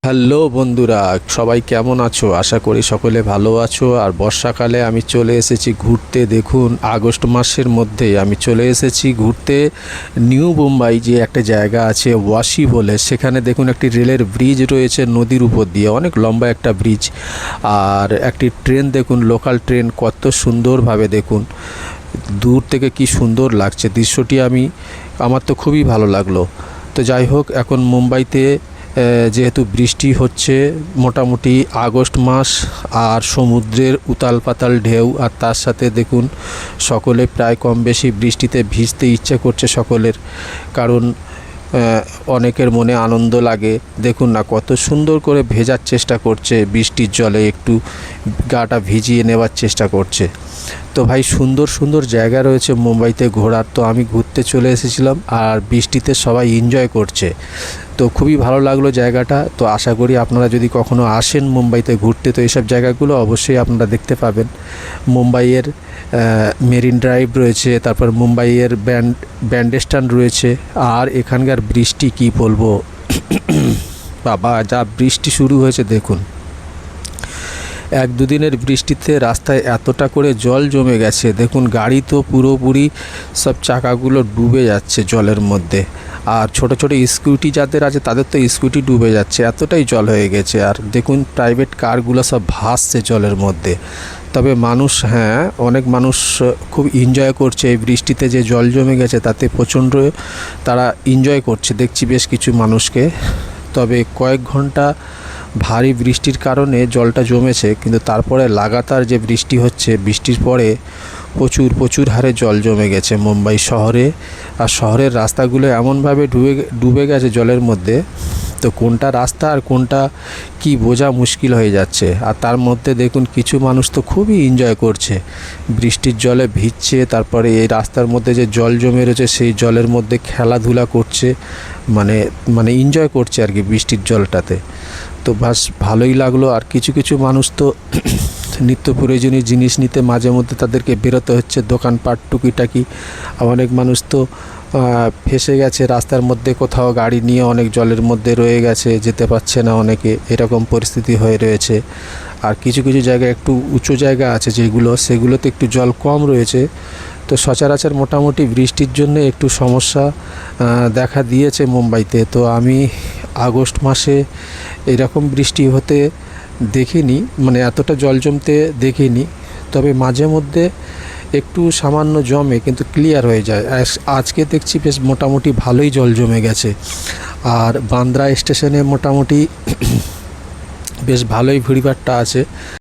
Hello বন্ধুরা, সবাই কেমন আছো? আশা করি সকলে ভালো আছো। আর বর্ষাকালে আমি চলে এসেছি ঘুরতে। দেখুন, আগস্ট মাসের মধ্যে আমি চলে এসেছি ঘুরতে নিউ মুম্বাই যে একটা জায়গা আছে ওয়াশি বলে, সেখানে দেখুন একটি রেলের ব্রিজ রয়েছে নদীর উপর দিয়ে, অনেক লম্বা একটা ব্রিজ। আর একটি ট্রেন দেখুন, লোকাল ট্রেন, কত সুন্দরভাবে দেখুন দূর থেকে কি সুন্দর লাগছে দৃশ্যটি। আমার তো খুবই ভালো লাগলো। তো যাই হোক, এখন মুম্বাইতে যেহেতু বৃষ্টি হচ্ছে, মোটামুটি আগস্ট মাস, আর সমুদ্রের উতাল পাতাল ঢেউ, আর তার সাথে দেখুন সকলে প্রায় কম বেশি বৃষ্টিতে ভিজতে ইচ্ছে করছে সকলের। কারণ অনেকের মনে আনন্দ লাগে। দেখুন না, কত সুন্দর করে ভেজার চেষ্টা করছে, বৃষ্টির জলে একটু গাটা ভিজিয়ে নেওয়ার চেষ্টা করছে। তো ভাই, সুন্দর সুন্দর জায়গা রয়েছে মুম্বাইতে ঘোরার। তো আমি ঘুরতে চলে এসেছিলাম, আর বৃষ্টিতে সবাই এনজয় করছে। তো খুবই ভালো লাগলো জায়গাটা। তো আশা করি আপনারা যদি কখনো আসেন মুম্বাইতে ঘুরতে, তো এইসব জায়গাগুলো অবশ্যই আপনারা দেখতে পাবেন। মুম্বাইয়ের মেরিন ড্রাইভ রয়েছে, তারপর মুম্বাইয়ের ব্যান্ডস্ট্যান্ড রয়েছে। আর এখানকার বৃষ্টি কি বলবো বাবা, যা বৃষ্টি শুরু হয়েছে দেখুন। এক দুদিনের বৃষ্টিতে রাস্তায় এতটা করে জল জমে গেছে, দেখুন গাড়ি তো পুরোপুরি সব চাকাগুলো ডুবে যাচ্ছে জলের মধ্যে। আর ছোট ছোট স্কুটি যাদের আছে তাদের তো স্কুটি ডুবে যাচ্ছে, এতটাই জল হয়ে গেছে। আর দেখুন প্রাইভেট কারগুলো সব ভাসছে জলের মধ্যে। তবে মানুষ, হ্যাঁ, অনেক মানুষ খুব এনজয় করছে এই বৃষ্টিতে, যে জল জমে গেছে তাতে প্রচণ্ড তারা এনজয় করছে দেখছি বেশ কিছু মানুষকে। তবে কয়েক ঘন্টা ভারী বৃষ্টির কারণে জলটা জমেছে, কিন্তু তারপরে লাগাতার যে বৃষ্টি হচ্ছে, বৃষ্টির পরে প্রচুর প্রচুর হারে জল জমে গেছে মুম্বাই শহরে। আর শহরের রাস্তাগুলো এমনভাবে ডুবে গেছে জলের মধ্যে, তো কোনটা রাস্তা আর কোনটা কি বোঝা মুশকিল হয়ে যাচ্ছে। আর তার মধ্যে দেখুন কিছু মানুষ তো খুবই এনজয় করছে, বৃষ্টির জলে ভিজছে, তারপরে এই রাস্তার মধ্যে যে জল জমে রয়েছে সেই জলের মধ্যে খেলাধুলা করছে, মানে মানে এনজয় করছে আর কি বৃষ্টির জলটাতে। তো বাস ভালোই লাগলো। আর কিছু কিছু মানুষ তো নিত্য প্রয়োজনীয় জিনিস নিতে মাঝে মধ্যে তাদেরকে বেরোতে হচ্ছে, দোকানপাট টুকিটাকি। অনেক মানুষ তো ফেসে গেছে রাস্তার মধ্যে, কোথাও গাড়ি নিয়ে অনেক জলের মধ্যে রয়ে গেছে, যেতে পারছে না অনেকে, এরকম পরিস্থিতি হয়ে রয়েছে। আর কিছু কিছু জায়গায় একটু উঁচু জায়গা আছে সেগুলোতে একটু জল কম রয়েছে। তো সচরাচর মোটামুটি বৃষ্টির জন্য একটু সমস্যা দেখা দিয়েছে মুম্বাইতে। তো আমি আগস্ট মাসে এরকম বৃষ্টি হতে দেখিনি, মানে এতটা জল জমতে দেখিনি। তবে মাঝে মধ্যে একটু সামান্য জমে, কিন্তু ক্লিয়ার হয়ে যায়। আজকে দেখছি বেশ মোটামুটি ভালোই জল জমে গেছে। আর বান্দ্রা স্টেশনে মোটামুটি বেশ ভালোই ভিড়ভাট্টা আছে।